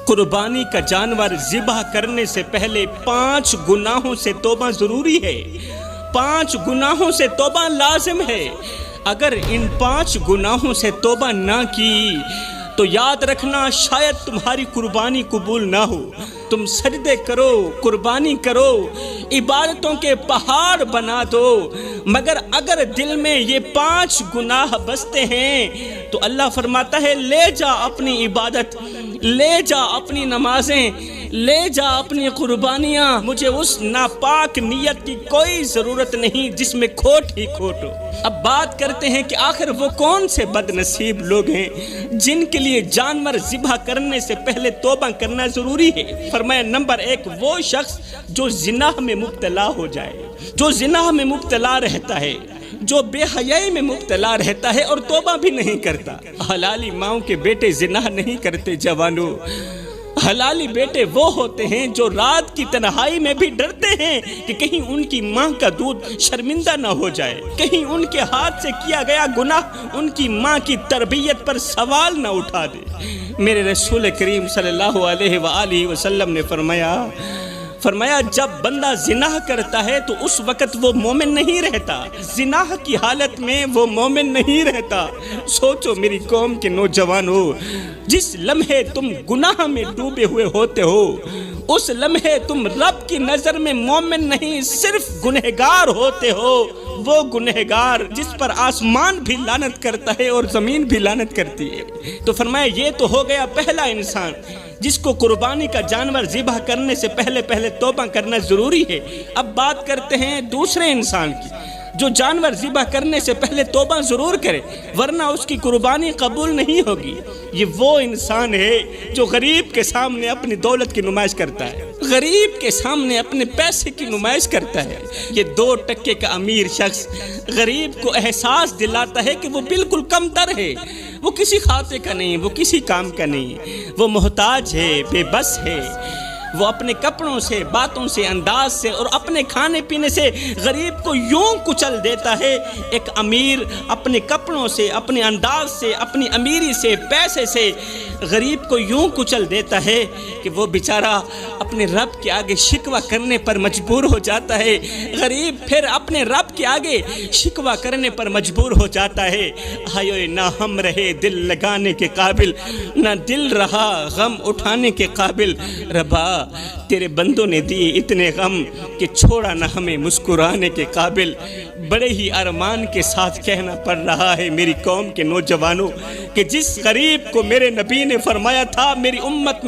قربانی کا جانور ذبح کرنے سے پہلے 5 گناہوں سے توبہ ضروری ہے، 5 گناہوں سے توبہ لازم ہے۔ اگر ان 5 گناہوں سے توبہ نہ کی تو یاد رکھنا شاید تمہاری قربانی قبول نہ ہو۔ تم سجدے کرو، قربانی کرو، عبادتوں کے پہاڑ بنا دو، مگر اگر دل میں یہ 5 گناہ بستے ہیں تو اللہ فرماتا ہے لے جا اپنی عبادت، لے جا اپنی نمازیں، لے جا اپنی قربانیاں، مجھے اس ناپاک نیت کی کوئی ضرورت نہیں جس میں کھوٹ ہی کھوٹ ہو۔ اب بات کرتے ہیں کہ آخر وہ کون سے بد نصیب لوگ ہیں جن کے لیے جانور ذبح کرنے سے پہلے توبہ کرنا ضروری ہے۔ فرمایا نمبر 1 وہ شخص جو زنا میں مبتلا ہو جائے، جو زنا میں مبتلا رہتا ہے، جو بے حیائی میں مبتلا رہتا ہے اور توبہ بھی نہیں کرتا۔ حلالی ماؤں کے بیٹے زنا نہیں کرتے جوانوں، حلالی بیٹے وہ ہوتے ہیں جو رات کی تنہائی میں بھی ڈرتے ہیں کہ کہیں ان کی ماں کا دودھ شرمندہ نہ ہو جائے، کہیں ان کے ہاتھ سے کیا گیا گناہ ان کی ماں کی تربیت پر سوال نہ اٹھا دے۔ میرے رسول کریم صلی اللہ علیہ وآلہ وسلم نے فرمایا جب بندہ زنا کرتا ہے تو اس وقت وہ مومن نہیں رہتا، زنا کی حالت میں وہ مومن نہیں رہتا۔ سوچو میری قوم کے نوجوانوں، جس لمحے تم گناہ میں ڈوبے ہوئے ہوتے ہو اس لمحے تم رب کی نظر میں مومن نہیں صرف گنہگار ہوتے ہو، وہ گنہگار جس پر آسمان بھی لعنت کرتا ہے اور زمین بھی لعنت کرتی ہے۔ تو فرمایا یہ تو ہو گیا پہلا انسان جس کو قربانی کا جانور ذبح کرنے سے پہلے توبہ کرنا ضروری ہے۔ اب بات کرتے ہیں دوسرے انسان کی جو جانور ذبح کرنے سے پہلے توبہ ضرور کرے ورنہ اس کی قربانی قبول نہیں ہوگی۔ یہ وہ انسان ہے جو غریب کے سامنے اپنی دولت کی نمائش کرتا ہے، غریب کے سامنے اپنے پیسے کی نمائش کرتا ہے۔ یہ 2 ٹکے کا امیر شخص غریب کو احساس دلاتا ہے کہ وہ بالکل کم تر ہے، وہ کسی کھاتے کا نہیں، وہ کسی کام کا نہیں، وہ محتاج ہے، بے بس ہے۔ وہ اپنے کپڑوں سے، باتوں سے، انداز سے اور اپنے کھانے پینے سے غریب کو یوں کچل دیتا ہے۔ ایک امیر اپنے کپڑوں سے، اپنے انداز سے، اپنی امیری سے، پیسے سے غریب کو یوں کچل دیتا ہے کہ وہ بیچارہ اپنے رب کے آگے شکوہ کرنے پر مجبور ہو جاتا ہے۔ غریب پھر اپنے رب کے آگے شکوہ کرنے پر مجبور ہو جاتا ہے۔ ہائے نہ ہم رہے دل لگانے کے قابل، نہ دل رہا غم اٹھانے کے قابل۔ ربا تیرے بندوں نے دیے اتنے غم کہ چھوڑا نہ ہمیں مسکرانے کے قابل۔ بڑے ہی ارمان کے ساتھ کہنا پڑ رہا ہے میری قوم کے نوجوانوں کہ جس غریب کو میرے نبی نے فرمایا تھا میری امت